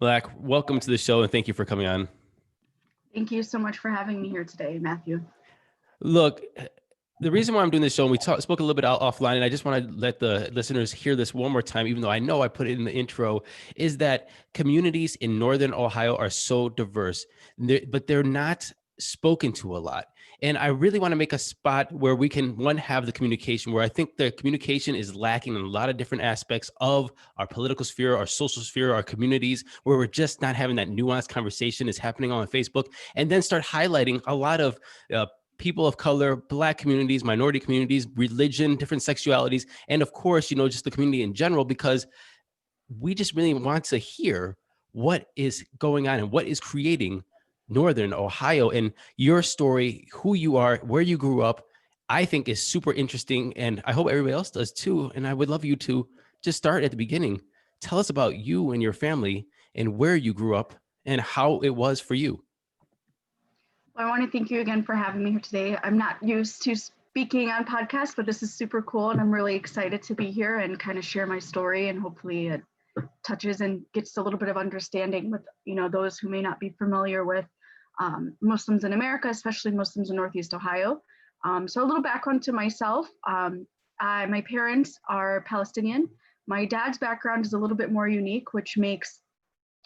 Melaak, welcome to the show and thank you for coming on. Thank you so much for having me here today, Matthew. Look, the reason why I'm doing this show, and we spoke a little bit offline, and I just want to let the listeners hear this one more time, even though I know I put it in the intro, is that communities in Northern Ohio are so diverse, but they're not spoken to a lot. And I really want to make a spot where we can, one, have the communication, where I think the communication is lacking in a lot of different aspects of our political sphere, our social sphere, our communities, where we're just not having that nuanced conversation is happening on Facebook, and then start highlighting a lot of people of color, Black communities, minority communities, religion, different sexualities, and of course, just the community in general, because we just really want to hear what is going on and what is creating Northern Ohio. And your story, who you are, where you grew up, I think is super interesting. And I hope everybody else does too. And I would love you to just start at the beginning. Tell us about you and your family and where you grew up and how it was for you. Well, I want to thank you again for having me here today. I'm not used to speaking on podcasts, but this is super cool. And I'm really excited to be here and kind of share my story. And hopefully it touches and gets a little bit of understanding with, those who may not be familiar with Muslims in America, especially Muslims in Northeast Ohio. So a little background to myself. My parents are Palestinian. My dad's background is a little bit more unique, which makes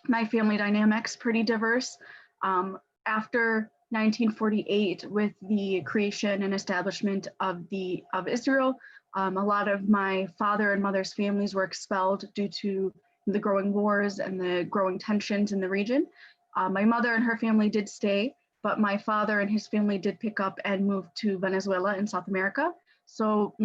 my family dynamics pretty diverse. After 1948, with the creation and establishment of Israel, a lot of my father and mother's families were expelled due to the growing wars and the growing tensions in the region. My mother and her family did stay, but my father and his family did pick up and move to Venezuela in South America. So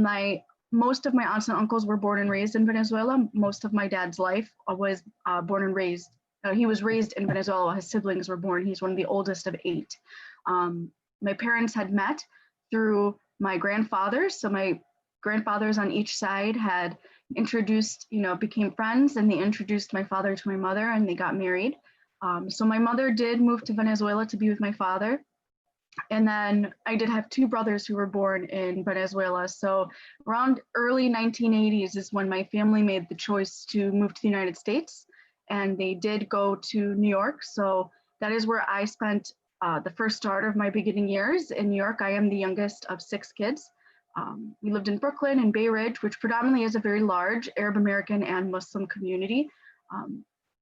most of my aunts and uncles were born and raised in Venezuela. Most of my dad's life was born and raised. He was raised in Venezuela while his siblings were born. He's one of the oldest of 8. My parents had met through my grandfathers. So my grandfathers on each side had introduced, became friends, and they introduced my father to my mother, and they got married. So my mother did move to Venezuela to be with my father. And then I did have 2 brothers who were born in Venezuela. So around early 1980s is when my family made the choice to move to the United States. And they did go to New York. So that is where I spent the first start of my beginning years in New York. I am the youngest of 6 kids. We lived in Brooklyn and Bay Ridge, which predominantly is a very large Arab American and Muslim community.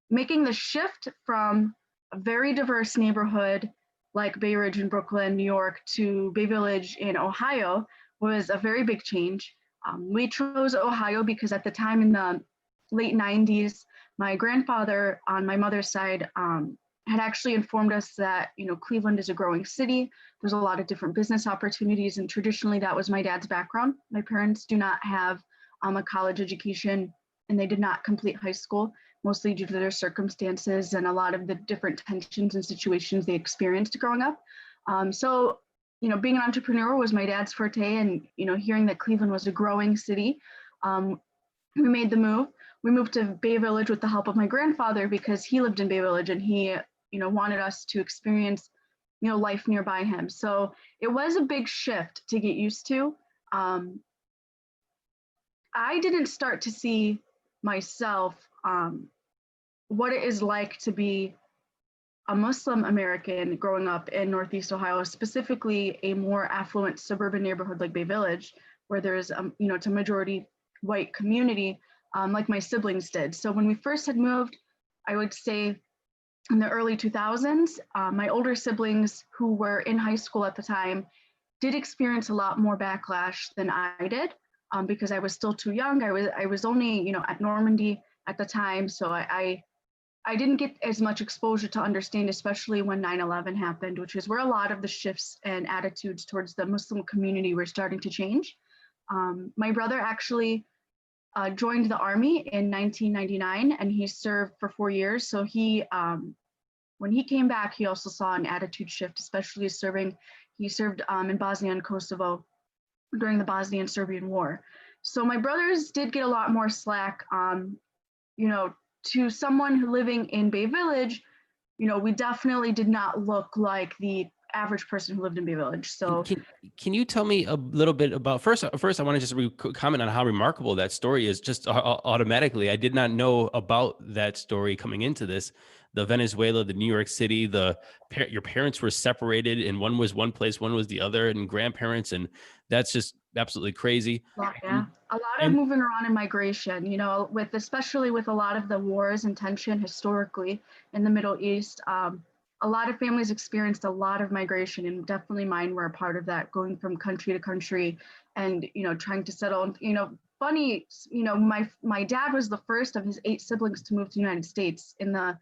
Making the shift from a very diverse neighborhood like Bay Ridge in Brooklyn, New York, to Bay Village in Ohio was a very big change. We chose Ohio because at the time in the late 90s, my grandfather on my mother's side had actually informed us that, Cleveland is a growing city. There's a lot of different business opportunities, and traditionally that was my dad's background. My parents do not have a college education, and they did not complete high school, mostly due to their circumstances and a lot of the different tensions and situations they experienced growing up. So, being an entrepreneur was my dad's forte, and, hearing that Cleveland was a growing city, we made the move. We moved to Bay Village with the help of my grandfather because he lived in Bay Village, and he, wanted us to experience, life nearby him. So it was a big shift to get used to. I didn't start to see myself what it is like to be a Muslim American growing up in Northeast Ohio, specifically a more affluent suburban neighborhood like Bay Village, where there's, it's a majority white community, like my siblings did. So when we first had moved, I would say in the early 2000s, my older siblings who were in high school at the time did experience a lot more backlash than I did, because I was still too young. I was only, at Normandy at the time, so I didn't get as much exposure to understand, especially when 9/11 happened, which is where a lot of the shifts and attitudes towards the Muslim community were starting to change. My brother actually joined the Army in 1999, and he served for 4 years. So when he came back, he also saw an attitude shift, especially he served in Bosnia and Kosovo during the Bosnian-Serbian War. So my brothers did get a lot more slack. To someone who living in Bay Village, we definitely did not look like the average person who lived in Bay Village. Can, So can can you tell me a little bit about first? First, I want to just comment on how remarkable that story is. Just automatically, I did not know about that story coming into this. The Venezuela, the New York City, your parents were separated, and one was one place, one was the other, and grandparents, and that's just absolutely crazy. yeah, a lot of And moving around and migration, with especially with a lot of the wars and tension historically in the Middle East. A lot of families experienced a lot of migration, and definitely mine were a part of that, going from country to country and, trying to settle. Funny, my dad was the first of his 8 siblings to move to the United States in the,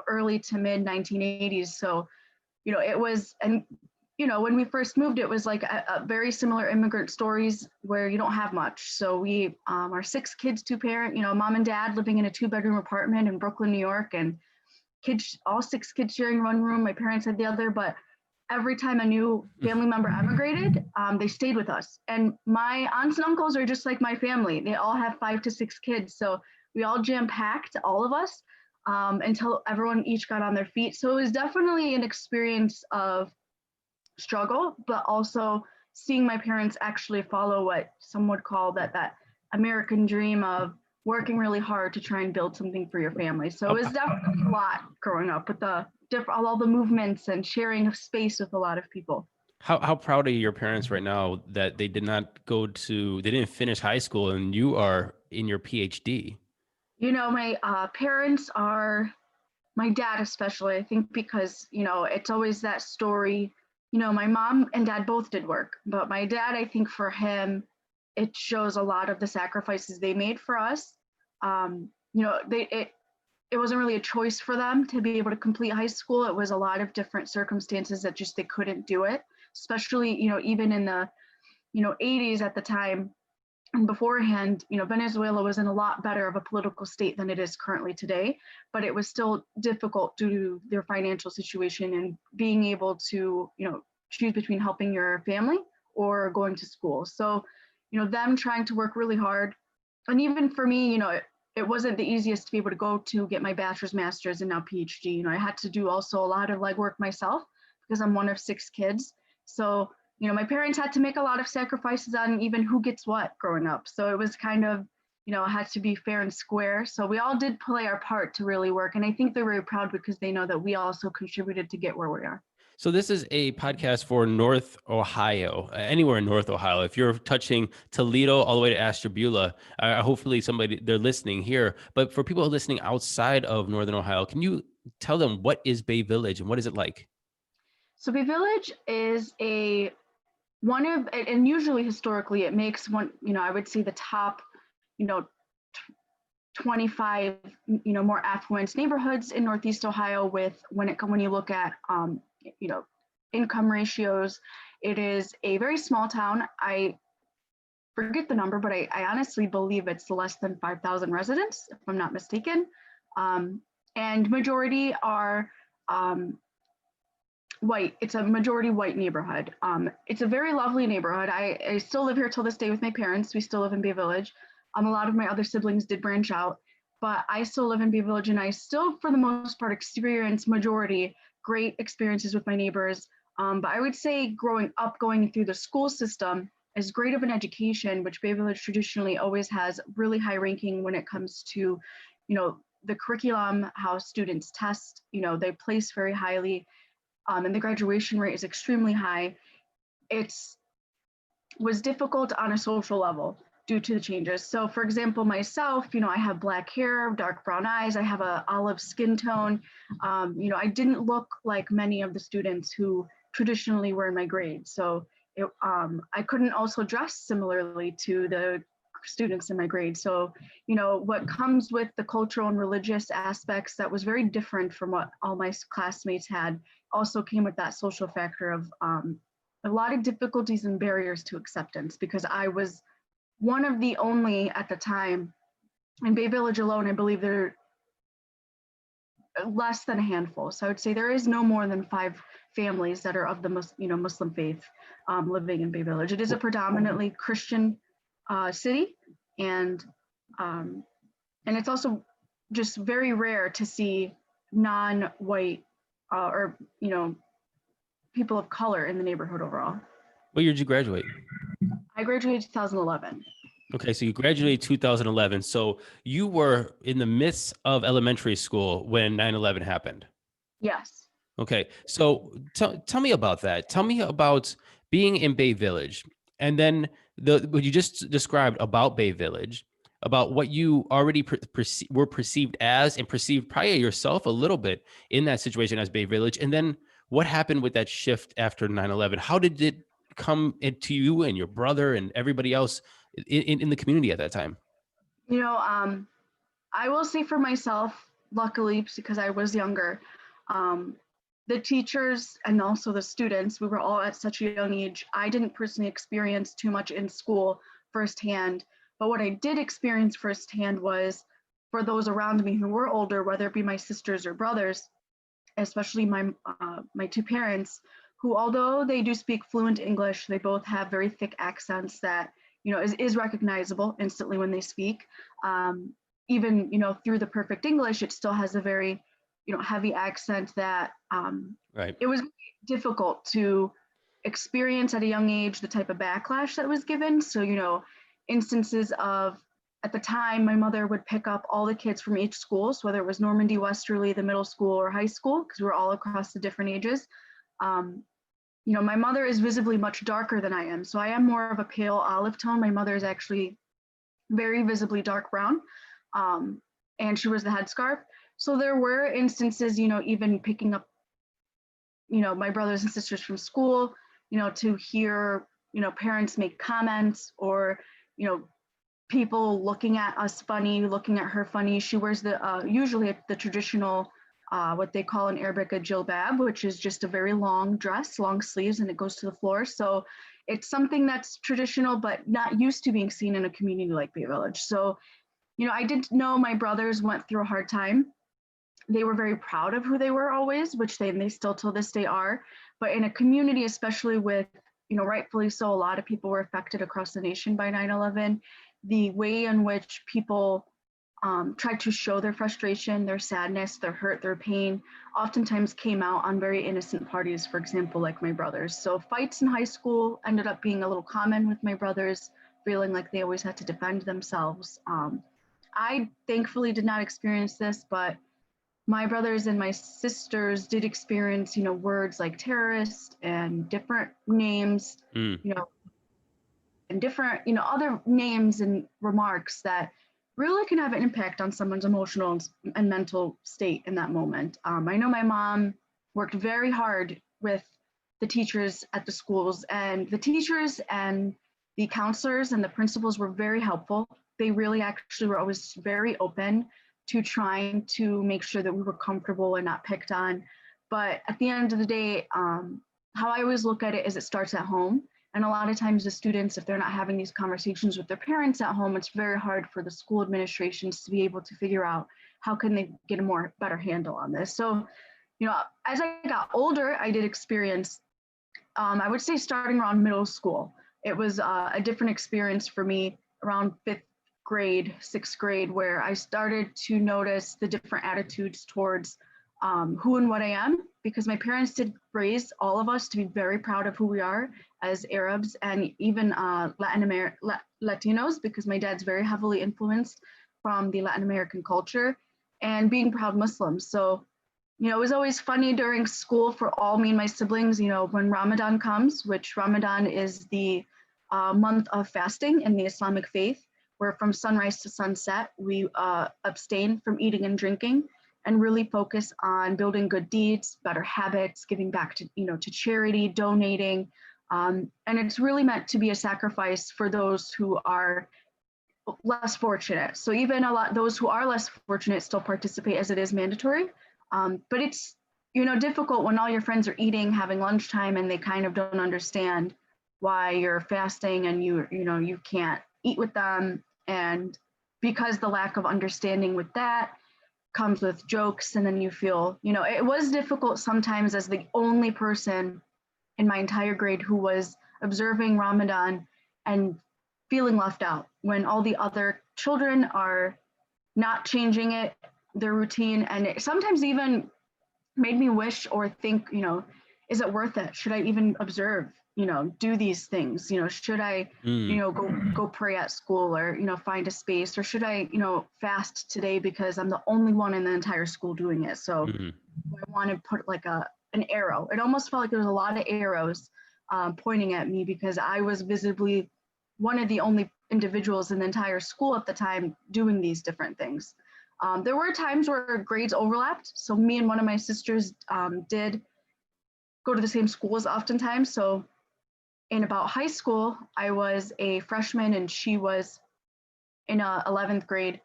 early to mid 1980s. So, it was, and when we first moved, it was like a very similar immigrant stories where you don't have much. So we are 6 kids, 2-parent, mom and dad living in a 2-bedroom apartment in Brooklyn, New York, and kids, all 6 kids sharing one room. My parents had the other, but every time a new family member emigrated, they stayed with us. And my aunts and uncles are just like my family. They all have 5 to 6 kids. So we all jam packed, all of us, until everyone each got on their feet. So it was definitely an experience of struggle, but also seeing my parents actually follow what some would call that American dream of working really hard to try and build something for your family. So it was definitely a lot growing up with the all the movements and sharing of space with a lot of people. how proud are your parents right now that they they didn't finish high school, and you are in your PhD? My parents are, my dad especially, I think, because it's always that story. My mom and dad both did work, but my dad, I think, for him, it shows a lot of the sacrifices they made for us. It wasn't really a choice for them to be able to complete high school. It was a lot of different circumstances that just they couldn't do it, especially even in the 80s at the time. And beforehand, Venezuela was in a lot better of a political state than it is currently today, but it was still difficult due to their financial situation and being able to, choose between helping your family or going to school. So, them trying to work really hard. And even for me, it wasn't the easiest to be able to go to get my bachelor's, master's, and now PhD. I had to do also a lot of legwork myself because I'm one of 6 kids. So my parents had to make a lot of sacrifices on even who gets what growing up. So it was kind of, it had to be fair and square. So we all did play our part to really work. And I think they're very proud because they know that we also contributed to get where we are. So this is a podcast for North Ohio, anywhere in North Ohio. If you're touching Toledo all the way to Ashtabula, hopefully they're listening here. But for people listening outside of Northern Ohio, can you tell them what is Bay Village and what is it like? So Bay Village is and usually historically it makes one, I would say the top, 25, more affluent neighborhoods in Northeast Ohio when you look at, income ratios. It is a very small town. I forget the number, but I honestly believe it's less than 5,000 residents, if I'm not mistaken. And majority are white. It's a majority white neighborhood. It's a very lovely neighborhood. I still live here till this day with my parents. We still live in Bay Village. A lot of my other siblings did branch out, but I still live in Bay Village, and I still, for the most part, experience majority great experiences with my neighbors. But I would say growing up, going through the school system, as great of an education, which Bay Village traditionally always has really high ranking when it comes to, the curriculum, how students test, they place very highly, and the graduation rate is extremely high. It was difficult on a social level due to the changes. So for example, myself, I have black hair, dark brown eyes, I have a olive skin tone. I didn't look like many of the students who traditionally were in my grade. So I couldn't also dress similarly to the students in my grade. So, what comes with the cultural and religious aspects that was very different from what all my classmates had also came with that social factor of a lot of difficulties and barriers to acceptance, because I was one of the only at the time in Bay Village alone. I believe there are less than a handful. So I would say there is no more than 5 families that are of the Muslim faith living in Bay Village. It is a predominantly Christian city, and it's also just very rare to see non-white or people of color in the neighborhood overall. What year did you graduate? I graduated 2011. Okay, so you graduated 2011. So you were in the midst of elementary school when 9/11 happened. Yes. Okay, so tell me about that. Tell me about being in Bay Village, and then what you just described about Bay Village, about what you already were perceived as and perceived probably yourself a little bit in that situation as Bay Village, and then what happened with that shift after 9/11? How did it come into you and your brother and everybody else in the community at that time? You know, I will say for myself, luckily, because I was younger, um, the teachers and also the students, we were all at such a young age. I didn't personally experience too much in school firsthand, but what I did experience firsthand was for those around me who were older, whether it be my sisters or brothers, especially my two parents, who although they do speak fluent English, they both have very thick accents that is recognizable instantly when they speak. Even through the perfect English, it still has a very heavy accent that Right. it was difficult to experience at a young age the type of backlash that was given. So instances of at the time, my mother would pick up all the kids from each school, so whether it was Normandy, Westerly, the middle school, or high school, because we're all across the different ages. Um, my mother is visibly much darker than I am, so I am more of a pale olive tone. My mother is actually very visibly dark brown, and she wears the headscarf. So there were instances, even picking up, my brothers and sisters from school, to hear, parents make comments or, people looking at us funny, looking at her funny. She wears the usually the traditional, what they call in Arabic a jilbab, which is just a very long dress, long sleeves, and it goes to the floor. So it's something that's traditional, but not used to being seen in a community like Bay Village. So, I did know my brothers went through a hard time. They were very proud of who they were always, which they still till this day are. But in a community, especially with, rightfully so, a lot of people were affected across the nation by 9/11. The way in which people tried to show their frustration, their sadness, their hurt, their pain, oftentimes came out on very innocent parties, for example, like my brothers. So fights in high school ended up being a little common with my brothers, feeling like they always had to defend themselves. I thankfully did not experience this, but my brothers and my sisters did experience, words like terrorist and different names, Mm. and different, other names and remarks that really can have an impact on someone's emotional and mental state in that moment. I know my mom worked very hard with the teachers at the schools, and the teachers and the counselors and the principals were very helpful. They really actually were always very open to trying to make sure that we were comfortable and not picked on. But at the end of the day, how I always look at it is it starts at home. And a lot of times the students, if they're not having these conversations with their parents at home, it's very hard for the school administrations to be able to figure out how can they get a better handle on this. So, as I got older, I did experience, I would say starting around middle school. It was a different experience for me around 5th grade, 6th grade, where I started to notice the different attitudes towards who and what I am, because my parents did raise all of us to be very proud of who we are as Arabs and even Latinos, because my dad's very heavily influenced from the Latin American culture, and being proud Muslims. So, it was always funny during school for all me and my siblings, when Ramadan comes, which Ramadan is the month of fasting in the Islamic faith, where from sunrise to sunset, we abstain from eating and drinking and really focus on building good deeds, better habits, giving back to, to charity, donating. And it's really meant to be a sacrifice for those who are less fortunate. So even those who are less fortunate still participate as it is mandatory. But it's, difficult when all your friends are eating, having lunchtime, and they kind of don't understand why you're fasting and you can't eat with them. And because the lack of understanding with that comes with jokes, and then you feel, it was difficult sometimes as the only person in my entire grade who was observing Ramadan and feeling left out when all the other children are not changing their routine. And it sometimes even made me wish or think, is it worth it? Should I even observe, do these things? Should I, Mm, go pray at school, or, find a space, or should I, fast today because I'm the only one in the entire school doing it? So mhm. I want to put like an arrow. It almost felt like there was a lot of arrows pointing at me because I was visibly one of the only individuals in the entire school at the time doing these different things. There were times where grades overlapped. So me and one of my sisters did go to the same schools oftentimes. So in about high school, I was a freshman and she was in 11th grade.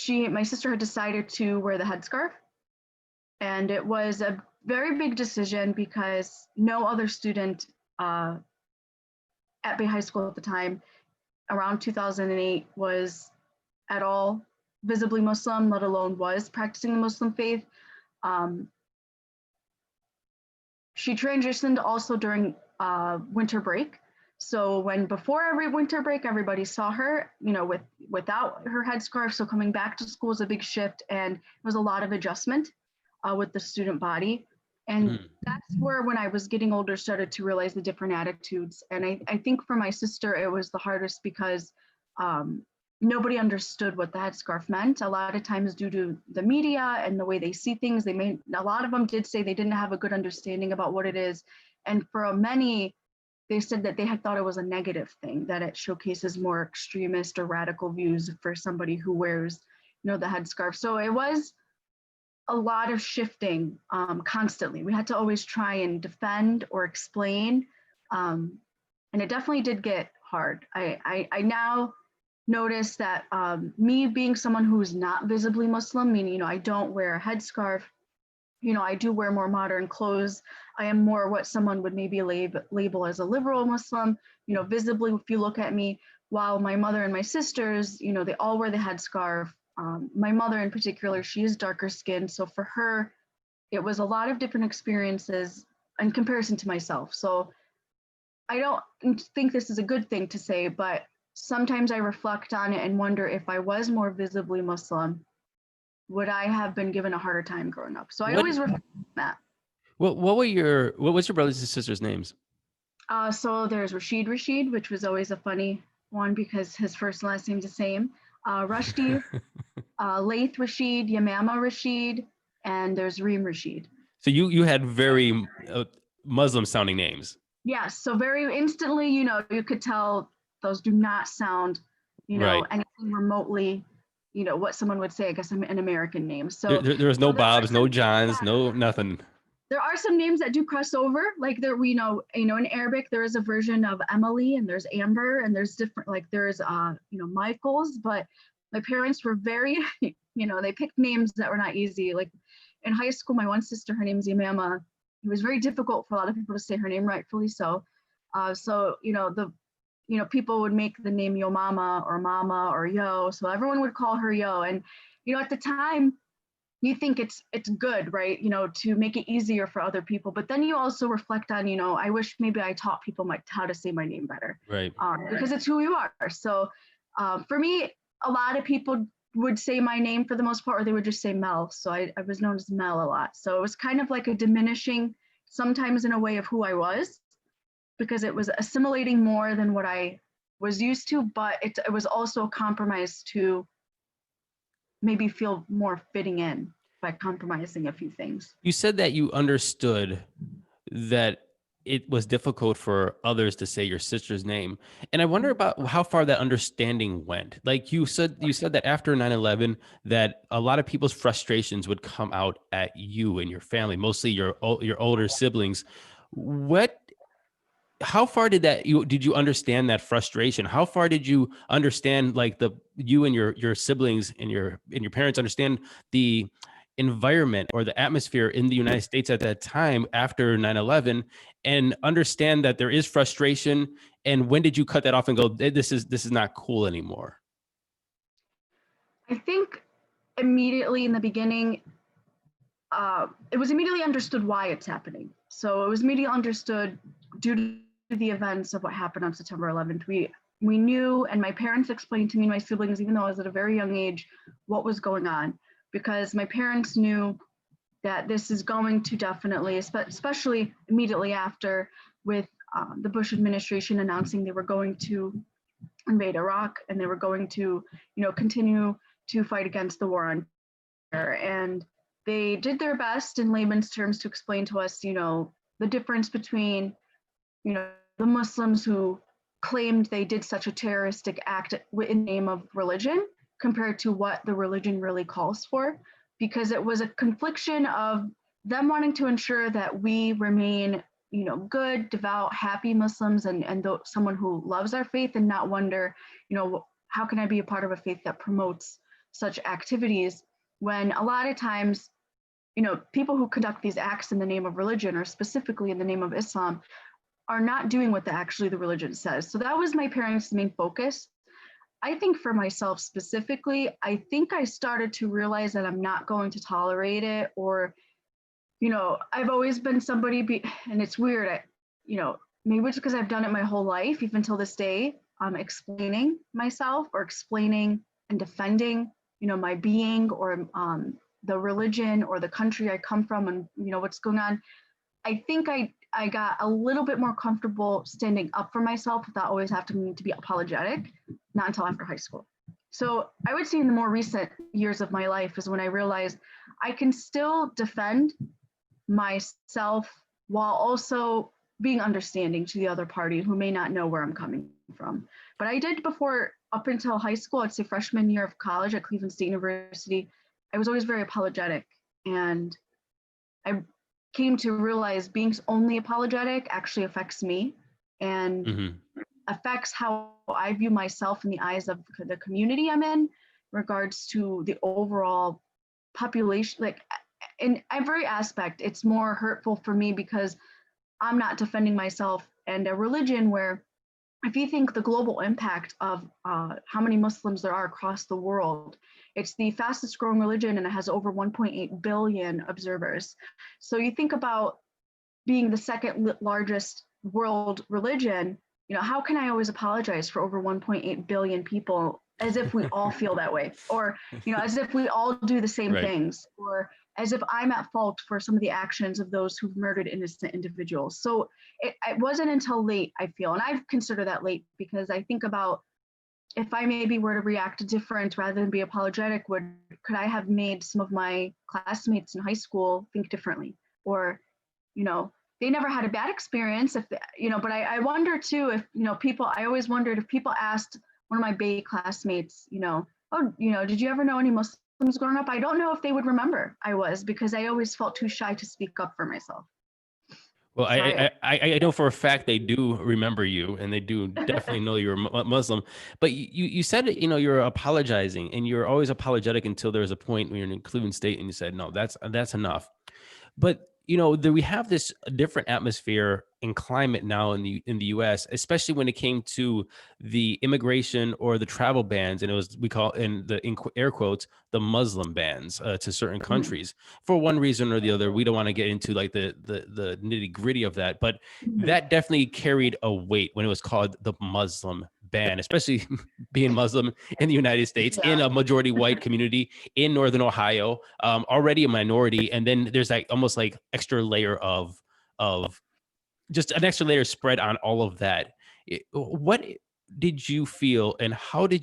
My sister had decided to wear the headscarf, and it was a very big decision because no other student at Bay High School at the time, around 2008, was at all visibly Muslim, let alone was practicing the Muslim faith. Um, she transitioned also during winter break. So before every winter break, everybody saw her, without her headscarf. So coming back to school was a big shift, and it was a lot of adjustment with the student body. And Mm. that's where, when I was getting older, started to realize the different attitudes. And I think for my sister, it was the hardest because nobody understood what the headscarf meant. A lot of times, due to the media and the way they see things, a lot of them did say they didn't have a good understanding about what it is. And for many, they said that they had thought it was a negative thing, that it showcases more extremist or radical views for somebody who wears, the headscarf. So it was a lot of shifting constantly. We had to always try and defend or explain. And it definitely did get hard. I now notice that me being someone who's not visibly Muslim, meaning, I don't wear a headscarf, I do wear more modern clothes. I am more what someone would maybe label as a liberal Muslim. Visibly, if you look at me, while my mother and my sisters, they all wear the headscarf. My mother in particular, she is darker skinned. So for her, it was a lot of different experiences in comparison to myself. So I don't think this is a good thing to say, but sometimes I reflect on it and wonder, if I was more visibly Muslim, would I have been given a harder time growing up? So I What always reflect on that. what was your brothers and sisters' names? So there's Rashid, which was always a funny one because his first and last name's the same. Rushdie, Laith Rashid, Yamama Rashid, and there's Reem Rashid. So you had very Muslim sounding names. Yes, so very instantly, you could tell those do not sound, Right. anything remotely, what someone would say, I guess, an American name. There, So there, there was no there are Bobs, no some, Johns, yeah, no nothing. there are some names that do cross over. Like there, we in Arabic, there is a version of Emily, and there's Amber, and there's different, like there's, Michael's. But my parents were very, they picked names that were not easy. Like in high school, my one sister, her name's Yamama. It was very difficult for a lot of people to say her name, rightfully so. So people would make the name Yo Mama or Mama or Yo, so everyone would call her Yo. And at the time, you think it's good, right? To make it easier for other people. But then you also reflect on, I wish maybe I taught people how to say my name better, Right. because it's who you are. So for me, a lot of people would say my name for the most part, or they would just say Mel. So I was known as Mel a lot. So it was kind of like a diminishing, sometimes in a way, of who I was, because it was assimilating more than what I was used to, but it was also a compromise to maybe feel more fitting in by compromising a few things. You said that you understood that it was difficult for others to say your sister's name. And I wonder about how far that understanding went. Like you said that after 9/11, that a lot of people's frustrations would come out at you and your family, mostly your older siblings. How far did you understand that frustration? How far did you understand, like, you and your siblings and your parents understand the environment or the atmosphere in the United States at that time after 9/11, and understand that there is frustration? And when did you cut that off and go, this is not cool anymore? I think immediately in the beginning, it was immediately understood why it's happening. So it was immediately understood due to the events of what happened on September 11th. We knew, and my parents explained to me and my siblings, even though I was at a very young age, what was going on, because my parents knew that this is going to definitely, especially immediately after with the Bush administration announcing they were going to invade Iraq and they were going to, continue to fight against the war on terror. And they did their best in layman's terms to explain to us, the difference between, the Muslims who claimed they did such a terroristic act in the name of religion compared to what the religion really calls for, because it was a confliction of them wanting to ensure that we remain, good, devout, happy Muslims and someone who loves our faith and not wonder, how can I be a part of a faith that promotes such activities when a lot of times, people who conduct these acts in the name of religion or specifically in the name of Islam are not doing what the religion says. So that was my parents' main focus. I think for myself specifically, I think I started to realize that I'm not going to tolerate it, or, I've always been somebody, and it's weird, maybe it's because I've done it my whole life, even till this day, explaining myself or explaining and defending, my being or the religion or the country I come from and, what's going on. I think I got a little bit more comfortable standing up for myself without always having to be apologetic, not until after high school. So I would say in the more recent years of my life is when I realized I can still defend myself while also being understanding to the other party who may not know where I'm coming from. But I did before, up until high school, I'd say freshman year of college at Cleveland State University, I was always very apologetic. And I came to realize being only apologetic actually affects me and affects how I view myself in the eyes of the community I'm in regards to the overall population. Like in every aspect, it's more hurtful for me because I'm not defending myself and a religion where if you think the global impact of how many Muslims there are across the world, it's the fastest growing religion and it has over 1.8 billion observers. So you think about being the second largest world religion, how can I always apologize for over 1.8 billion people as if we all feel that way? Or, as if we all do the same things, or as if I'm at fault for some of the actions of those who've murdered innocent individuals. So it wasn't until late, I feel, and I've considered that late because I think about if I maybe were to react different rather than be apologetic, could I have made some of my classmates in high school think differently? Or, they never had a bad experience, but I wonder too if, people, I always wondered if people asked one of my Bay classmates, oh, did you ever know any Muslims growing up? I don't know if they would remember I was, because I always felt too shy to speak up for myself. Well, I know for a fact they do remember you, and they do definitely know you're a Muslim. But you said it, you're apologizing, and you're always apologetic until there's a point when you're in Cleveland State, and you said, no, that's enough. But we have this different atmosphere and climate now in the U.S., especially when it came to the immigration or the travel bans, and we call in air quotes the Muslim bans to certain countries for one reason or the other. We don't want to get into like the nitty gritty of that, but that definitely carried a weight when it was called the Muslim ban, especially being Muslim in the United States, in a majority white community in Northern Ohio, already a minority. And then there's like almost like extra layer of just an extra layer spread on all of that. What did you feel, and how did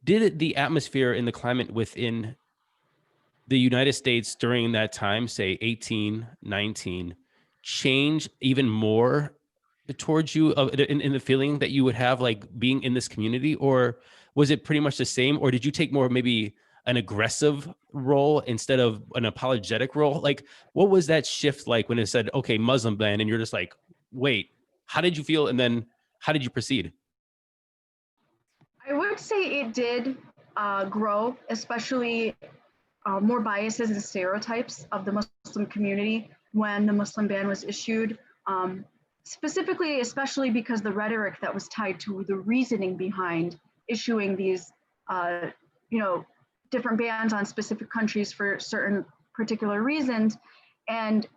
the atmosphere and the climate within the United States during that time, say 18, 19, change even more towards you in the feeling that you would have like being in this community? Or was it pretty much the same? Or did you take more maybe an aggressive role instead of an apologetic role? Like, what was that shift like when it said, okay, Muslim ban, and you're just like, wait, how did you feel? And then how did you proceed? I would say it did grow, especially more biases and stereotypes of the Muslim community when the Muslim ban was issued. Specifically, especially because the rhetoric that was tied to the reasoning behind issuing these, different bans on specific countries for certain particular reasons. And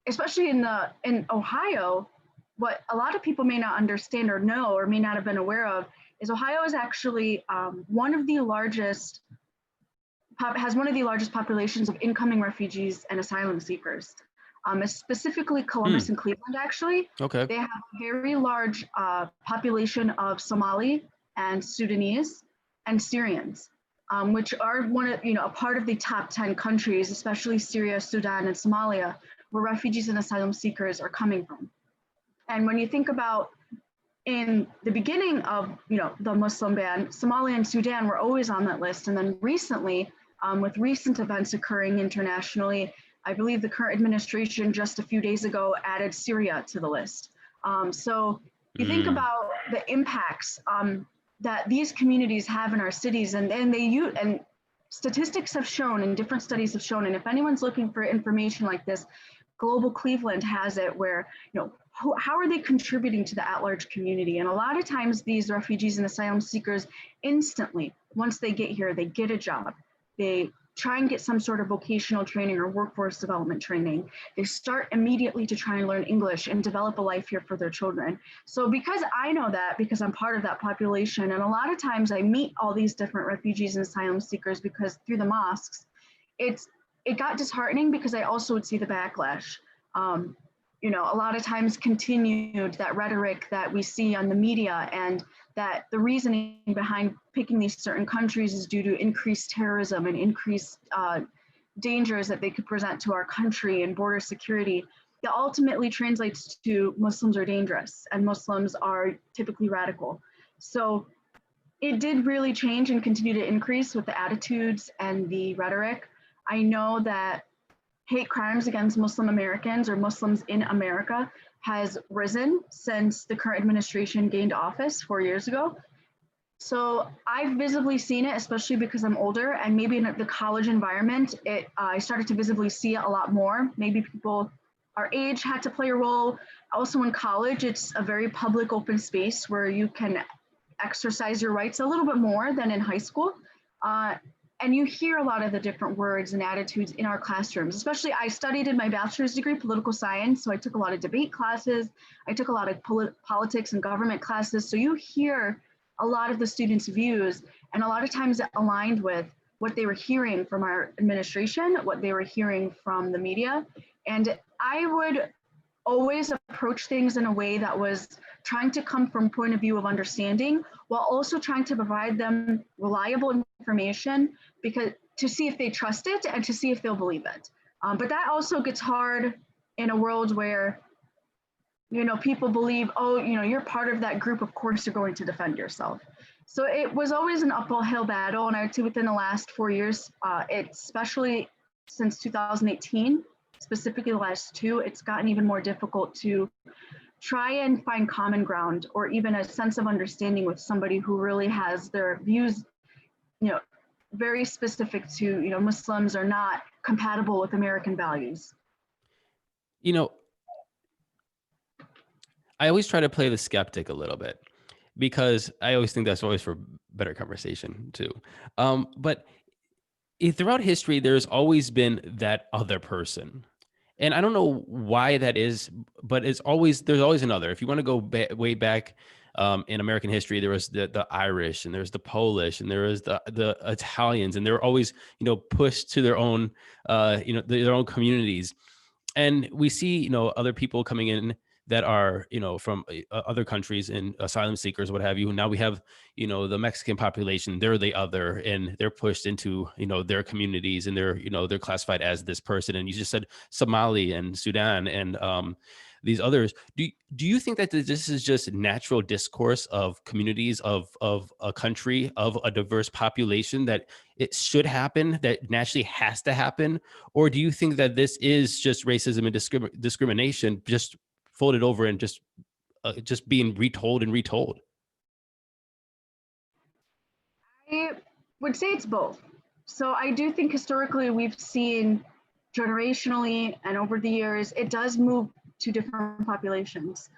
especially in Ohio, what a lot of people may not understand or know or may not have been aware of is Ohio is actually one of the largest has one of the largest populations of incoming refugees and asylum seekers. Specifically Columbus and Cleveland, actually. Okay. They have a very large population of Somali and Sudanese and Syrians, which are a part of the top 10 countries, especially Syria, Sudan, and Somalia, where refugees and asylum seekers are coming from. And when you think about in the beginning of the Muslim ban, Somalia and Sudan were always on that list. And then recently, with recent events occurring internationally, I believe the current administration just a few days ago added Syria to the list. So you think about the impacts that these communities have in our cities, and statistics have shown, and different studies have shown, and if anyone's looking for information like this, Global Cleveland has it, where how are they contributing to the at-large community? And a lot of times these refugees and asylum seekers instantly, once they get here, they get a job. They try and get some sort of vocational training or workforce development training. They start immediately to try and learn English and develop a life here for their children. So because I know that, because I'm part of that population, and a lot of times I meet all these different refugees and asylum seekers because through the mosques, it got disheartening because I also would see the backlash. A lot of times continued that rhetoric that we see on the media, and that the reasoning behind picking these certain countries is due to increased terrorism and increased dangers that they could present to our country and border security. That ultimately translates to Muslims are dangerous and Muslims are typically radical. So it did really change and continue to increase with the attitudes and the rhetoric. I know that hate crimes against Muslim Americans or Muslims in America has risen since the current administration gained office 4 years ago. So I've visibly seen it, especially because I'm older, and maybe in the college environment, I started to visibly see it a lot more. Maybe people our age had to play a role. Also in college, it's a very public open space where you can exercise your rights a little bit more than in high school. And you hear a lot of the different words and attitudes in our classrooms. Especially, I studied in my bachelor's degree, political science, so I took a lot of debate classes. I took a lot of politics and government classes. So you hear a lot of the students' views, and a lot of times it aligned with what they were hearing from our administration, what they were hearing from the media. And I would always approach things in a way that was trying to come from a point of view of understanding, while also trying to provide them reliable information because to see if they trust it and to see if they'll believe it. But that also gets hard in a world where, people believe, oh, you're part of that group, of course you're going to defend yourself. So it was always an uphill battle. And I would say within the last 4 years, especially since 2018, specifically the last two, it's gotten even more difficult to try and find common ground or even a sense of understanding with somebody who really has their views, very specific to, Muslims are not compatible with American values. I always try to play the skeptic a little bit because I always think that's always for better conversation too. But throughout history, there's always been that other person. And I don't know why that is, but there's always another. If you want to go way back in American history, there was the Irish, and there's the Polish, and there was the Italians, and they were always, pushed to their own, their own communities. And we see, other people coming in that are, from other countries and asylum seekers, what have you. And now we have, the Mexican population, they're the other, and they're pushed into, their communities, and they're classified as this person. And you just said Somali and Sudan and these others. Do you think that this is just natural discourse of communities of a country, of a diverse population, that it should happen, that naturally has to happen? Or do you think that this is just racism and discrimination, just folded over and just being retold and retold? I would say it's both. So I do think historically we've seen generationally and over the years, it does move to different populations.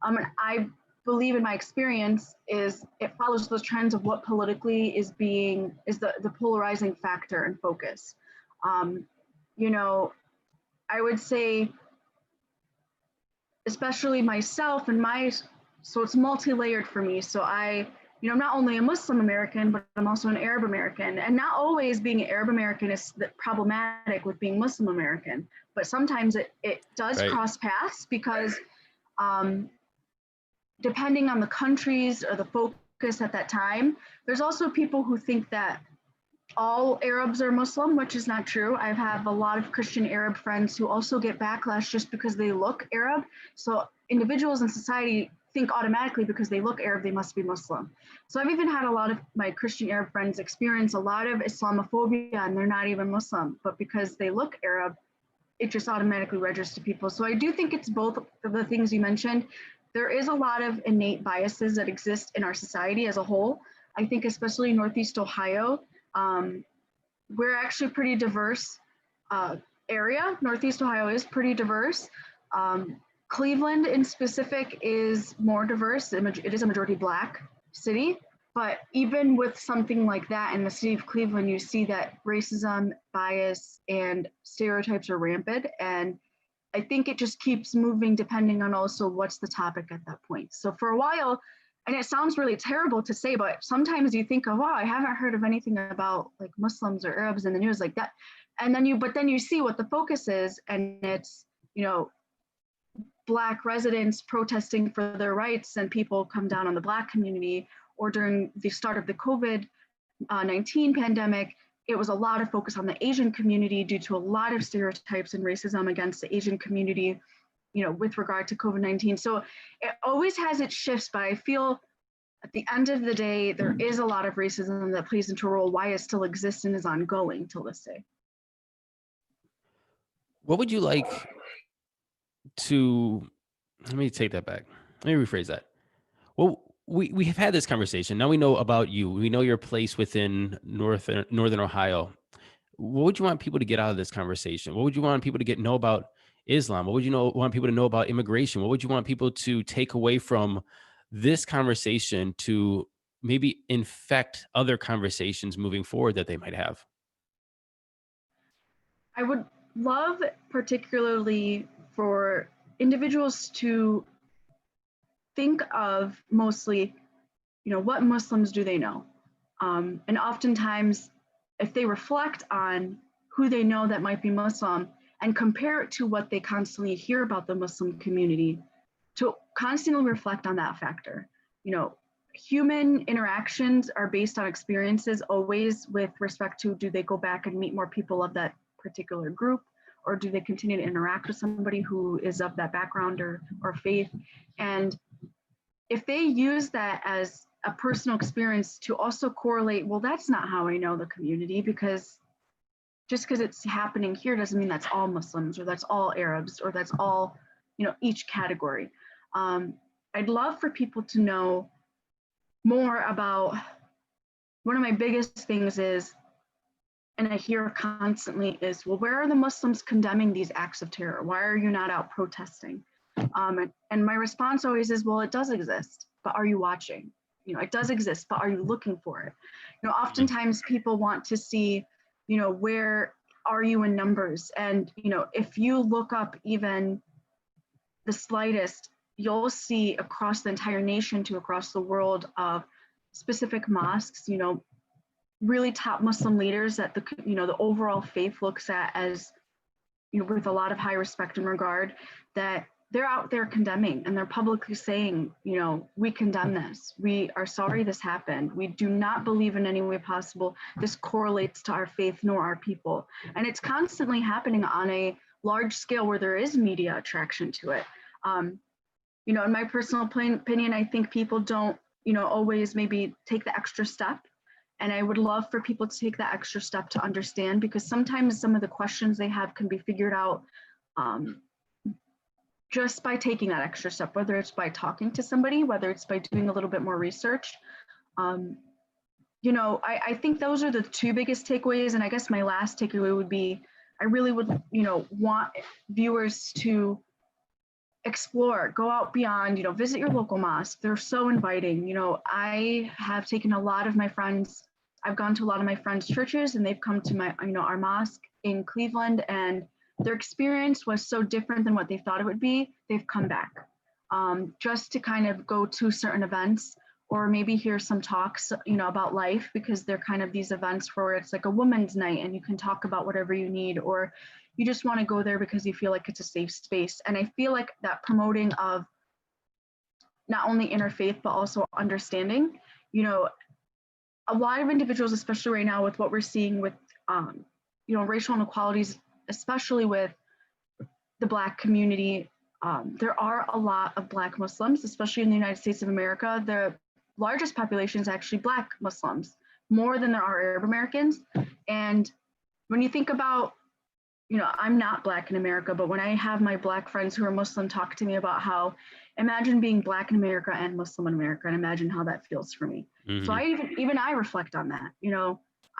I believe in my experience is it follows those trends of what politically is the polarizing factor and focus. I would say, especially myself and so it's multi-layered for me. So I I'm not only a Muslim American, but I'm also an Arab American. And not always being an Arab American is problematic with being Muslim American, but sometimes it does Right. cross paths because um, depending on the countries or the focus at that time, there's also people who think that all Arabs are Muslim, which is not true. I have a lot of Christian Arab friends who also get backlash just because they look Arab. So individuals in society think automatically because they look Arab, they must be Muslim. So I've even had a lot of my Christian Arab friends experience a lot of Islamophobia and they're not even Muslim, but because they look Arab, it just automatically registers to people. So I do think it's both of the things you mentioned. There is a lot of innate biases that exist in our society as a whole. I think especially in Northeast Ohio, um, we're actually pretty diverse area. Northeast Ohio is pretty diverse. Cleveland in specific is more diverse. It is a majority Black city. But even with something like that in the city of Cleveland, you see that racism, bias, and stereotypes are rampant. And I think it just keeps moving depending on also what's the topic at that point. So for a while, and it sounds really terrible to say, but sometimes you think, oh, wow, I haven't heard of anything about like Muslims or Arabs in the news like that. And then you see what the focus is, and it's, Black residents protesting for their rights, and people come down on the Black community. Or during the start of the COVID-19 pandemic, it was a lot of focus on the Asian community due to a lot of stereotypes and racism against the Asian community, with regard to COVID-19. So it always has its shifts, but I feel at the end of the day, there is a lot of racism that plays into a role why it still exists and is ongoing till this day. What would you like to, let me take that back. Let me rephrase that. Well, we have had this conversation. Now we know about you. We know your place within Northern Ohio. What would you want people to get out of this conversation? What would you want people to know about Islam? What would you want people to know about immigration? What would you want people to take away from this conversation to maybe infect other conversations moving forward that they might have? I would love, particularly for individuals to think of mostly, what Muslims do they know? And oftentimes, if they reflect on who they know that might be Muslim and compare it to what they constantly hear about the Muslim community, to constantly reflect on that factor. Human interactions are based on experiences always with respect to, do they go back and meet more people of that particular group, or do they continue to interact with somebody who is of that background or faith? And if they use that as a personal experience to also correlate, well, that's not how I know the community, because just because it's happening here doesn't mean that's all Muslims or that's all Arabs or that's all, each category. I'd love for people to know more about, one of my biggest things is, and I hear constantly is, well, where are the Muslims condemning these acts of terror? Why are you not out protesting? And my response always is, well, it does exist, but are you watching? It does exist, but are you looking for it? Oftentimes people want to see, where are you in numbers? And, if you look up even the slightest, you'll see across the entire nation to across the world of specific mosques, really top Muslim leaders that the overall faith looks at as, with a lot of high respect and regard, that they're out there condemning and they're publicly saying, we condemn this. We are sorry this happened. We do not believe in any way possible this correlates to our faith nor our people. And it's constantly happening on a large scale where there is media attraction to it. In my personal opinion, I think people don't, always maybe take the extra step. And I would love for people to take that extra step to understand, because sometimes some of the questions they have can be figured out just by taking that extra step, whether it's by talking to somebody, whether it's by doing a little bit more research. I think those are the two biggest takeaways. And I guess my last takeaway would be, I really would, want viewers to explore, go out beyond, visit your local mosque. They're so inviting. I have taken a lot of my friends, I've gone to a lot of my friends' churches, and they've come to my, our mosque in Cleveland, and their experience was so different than what they thought it would be. They've come back just to kind of go to certain events or maybe hear some talks, about life, because they're kind of these events where it's like a woman's night and you can talk about whatever you need, or you just want to go there because you feel like it's a safe space. And I feel like that promoting of not only interfaith, but also understanding, a lot of individuals, especially right now with what we're seeing with, racial inequalities, especially with the Black community, there are a lot of Black Muslims, especially in the United States of America. The largest population is actually Black Muslims, more than there are Arab Americans. And when you think about, I'm not Black in America, but when I have my Black friends who are Muslim talk to me about how, imagine being Black in America and Muslim in America, and imagine how that feels for me. Mm-hmm. So I reflect on that.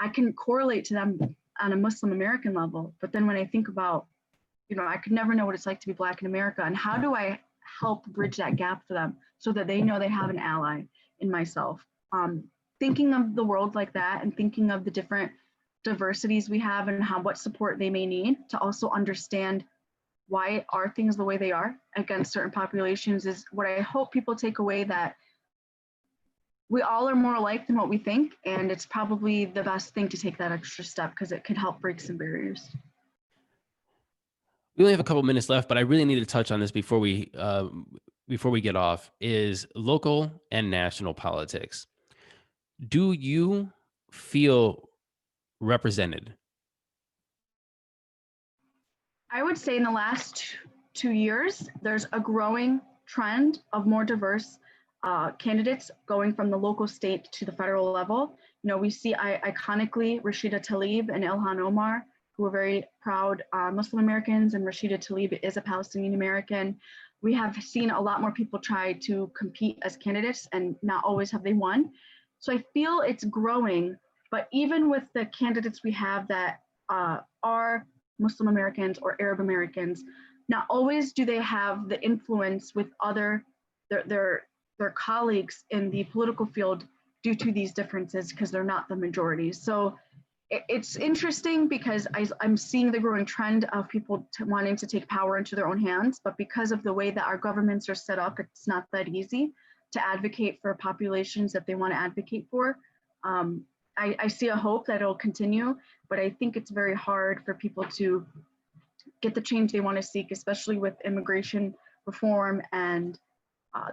I can correlate to them on a Muslim American level, but then when I think about, I could never know what it's like to be Black in America, and how do I help bridge that gap for them so that they know they have an ally in myself. Thinking of the world like that, and thinking of the different diversities we have and what support they may need to also understand why are things the way they are against certain populations, is what I hope people take away, that we all are more alike than what we think, and it's probably the best thing to take that extra step because it can help break some barriers. We only have a couple minutes left, but I really need to touch on this before we get off, is local and national politics. Do you feel represented? I would say in the last 2 years, there's a growing trend of more diverse candidates going from the local, state to the federal level. We see iconically Rashida Tlaib and Ilhan Omar, who are very proud Muslim Americans, and Rashida Tlaib is a Palestinian American. We have seen a lot more people try to compete as candidates, and not always have they won. So I feel it's growing, but even with the candidates we have that are Muslim Americans or Arab Americans, not always do they have the influence with their colleagues in the political field due to these differences, because they're not the majority. So it's interesting because I'm seeing the growing trend of people wanting to take power into their own hands, but because of the way that our governments are set up, it's not that easy to advocate for populations that they want to advocate for. I see a hope that it'll continue, but I think it's very hard for people to get the change they want to seek, especially with immigration reform and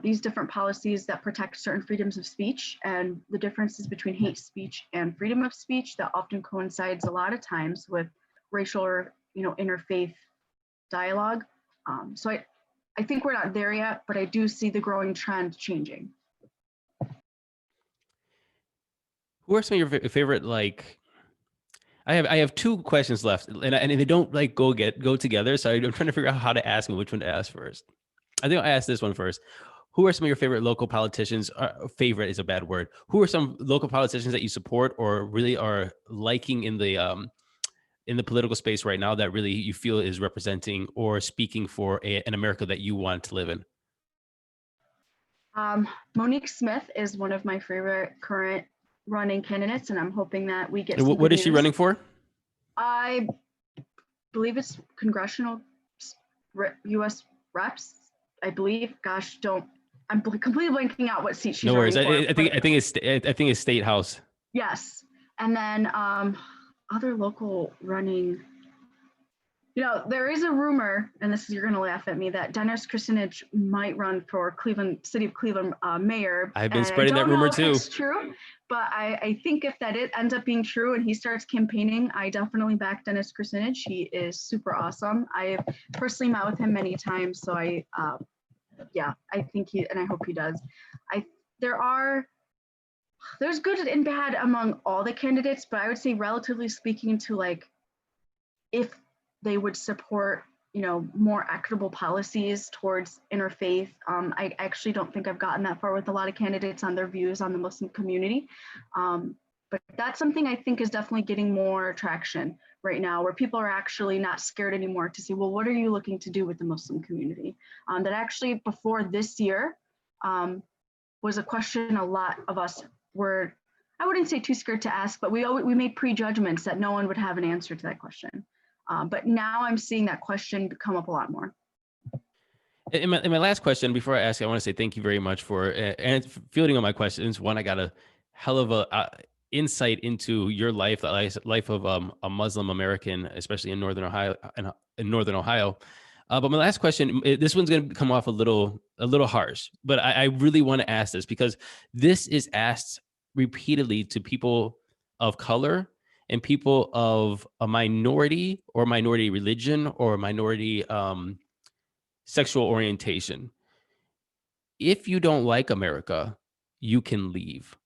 these different policies that protect certain freedoms of speech, and the differences between hate speech and freedom of speech that often coincides a lot of times with racial or interfaith dialogue. So I think we're not there yet, but I do see the growing trend changing. Who are some of your favorite, I have two questions left, and they don't go together. So I'm trying to figure out how to ask them, which one to ask first. I think I'll ask this one first. Who are some of your favorite local politicians? Favorite is a bad word. Who are some local politicians that you support or really are liking in the political space right now that really you feel is representing or speaking for an America that you want to live in? Monique Smith is one of my favorite current running candidates, and I'm hoping that we get. What is she running for? I believe it's congressional U.S. reps. I believe. Gosh, I'm completely blanking out what seat she's running for. No worries. I think it's state house. Yes, and then other local running. There is a rumor, and you're going to laugh at me, that Dennis Kucinich might run for City of Cleveland mayor. I've been spreading that rumor too. It's true, but I think if it ends up being true and he starts campaigning, I definitely back Dennis Kucinich. He is super awesome. I have personally met with him many times, so I think and I hope he does. There's good and bad among all the candidates, but I would say, relatively speaking, to if they would support, more equitable policies towards interfaith. I actually don't think I've gotten that far with a lot of candidates on their views on the Muslim community. But that's something I think is definitely getting more traction right now, where people are actually not scared anymore to say, well, what are you looking to do with the Muslim community? That actually, before this year, was a question a lot of us were, I wouldn't say too scared to ask, but we made prejudgments that no one would have an answer to that question. But now I'm seeing that question come up a lot more. In my last question, before I ask, I want to say thank you very much for and fielding all my questions. One, I got a hell of a insight into your life, the life of a Muslim American, especially in Northern Ohio. In Northern Ohio. But my last question, this one's going to come off a little harsh, but I really want to ask this because this is asked repeatedly to people of color and people of a minority or minority religion or minority sexual orientation. If you don't like America, you can leave.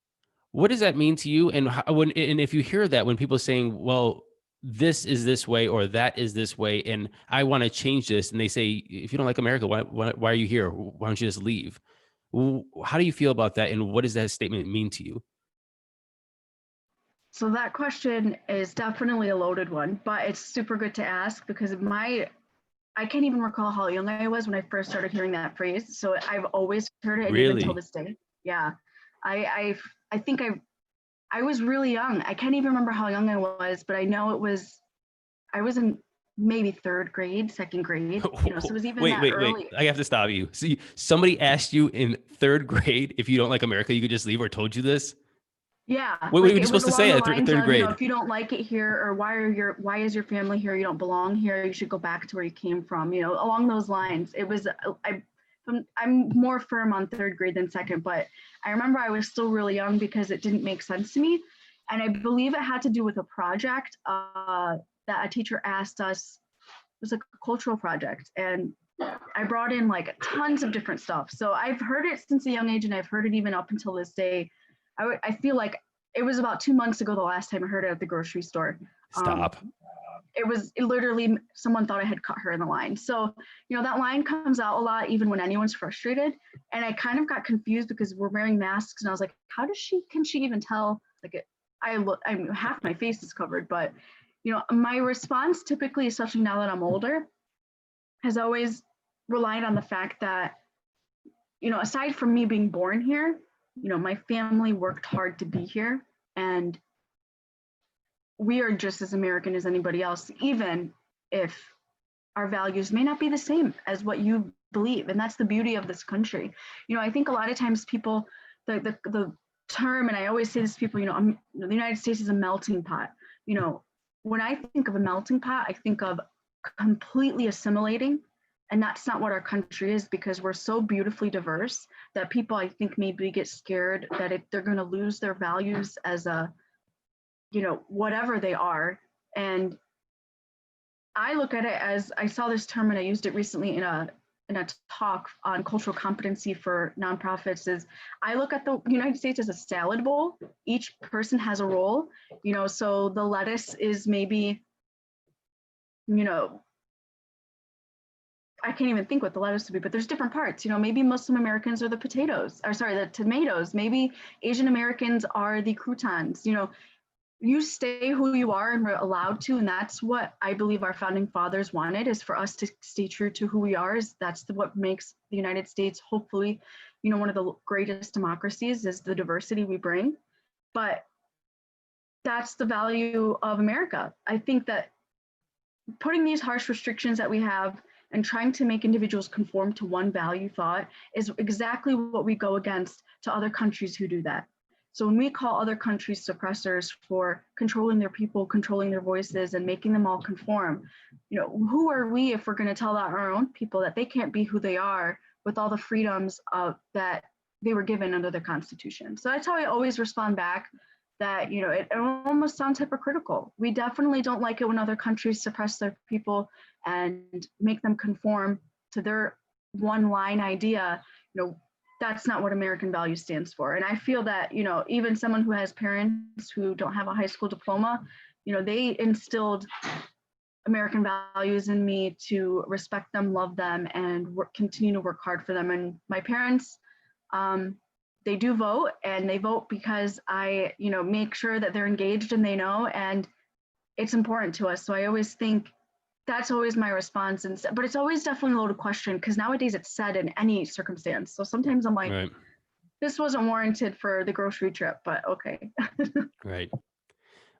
What does that mean to you? And and if you hear that when people saying, "Well, this is this way or that is this way, and I want to change this," and they say, "If you don't like America, why are you here? Why don't you just leave?" How do you feel about that, and what does that statement mean to you? So that question is definitely a loaded one, but it's super good to ask because I can't even recall how young I was when I first started hearing that phrase. So I've always heard it, and even till Really? this day, yeah, I think I was really young. I can't even remember how young I was, but I know I was in maybe third grade, second grade, so it was even Wait, that wait, wait. early. I have to stop you. See, somebody asked you in third grade if you don't like America, you could just leave, or told you this. Yeah, What were like you it was supposed to along say the at lines third of, grade? if you don't like it here, or why is your family here? You don't belong here. You should go back to where you came from. Along those lines. It was I'm more firm on third grade than second, but I remember I was still really young because it didn't make sense to me, and I believe it had to do with a project that a teacher asked us. It was a cultural project, and I brought in like tons of different stuff. So I've heard it since a young age, and I've heard it even up until this day. I feel like it was about 2 months ago the last time I heard it at the grocery store. Um, Stop. it literally someone thought I had cut her in the line. So that line comes out a lot, even when anyone's frustrated. And I kind of got confused because we're wearing masks, and I was like, how does she? Can she even tell? Like, I'm half my face is covered, but my response typically, especially now that I'm older, has always relied on the fact that, aside from me being born here, my family worked hard to be here, and we are just as American as anybody else, even if our values may not be the same as what you believe. And that's the beauty of this country. I think a lot of times people, the term, and I always say this to people, the United States is a melting pot. When I think of a melting pot, I think of completely assimilating. And that's not what our country is, because we're so beautifully diverse that people, I think, maybe get scared that if they're going to lose their values as a, whatever they are. And I look at it as, I saw this term and I used it recently in a talk on cultural competency for nonprofits, is I look at the United States as a salad bowl. Each person has a role, so the lettuce is maybe, you know, I can't even think what the lettuce would be, but there's different parts. Maybe Muslim Americans are the potatoes, or sorry, the tomatoes. Maybe Asian Americans are the croutons. You stay who you are, and we're allowed to, and that's what I believe our founding fathers wanted, is for us to stay true to who we are. Is that's what makes the United States, hopefully, one of the greatest democracies, is the diversity we bring. But that's the value of America. I think that putting these harsh restrictions that we have and trying to make individuals conform to one value thought is exactly what we go against to other countries who do that. So when we call other countries suppressors for controlling their people, controlling their voices, and making them all conform, who are we if we're going to tell our own people that they can't be who they are with all the freedoms that they were given under the Constitution? So that's how I always respond back, that it almost sounds hypocritical. We definitely don't like it when other countries suppress their people and make them conform to their one line idea. That's not what American value stands for. And I feel that, even someone who has parents who don't have a high school diploma, they instilled American values in me to respect them, love them, and continue to work hard for them. And my parents, they do vote, and they vote because I, make sure that they're engaged and they know, and it's important to us. So I always think that's always my response. But it's always definitely a loaded question, because nowadays it's said in any circumstance. So sometimes I'm like, Right. this wasn't warranted for the grocery trip, but okay. Right.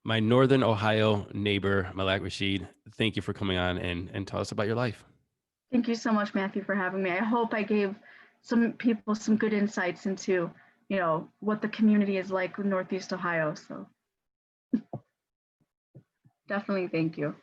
My Northern Ohio neighbor, Melaak Rashid, thank you for coming on and tell us about your life. Thank you so much, Matthew, for having me. I hope I gave some people some good insights into, what the community is like in Northeast Ohio. So definitely thank you.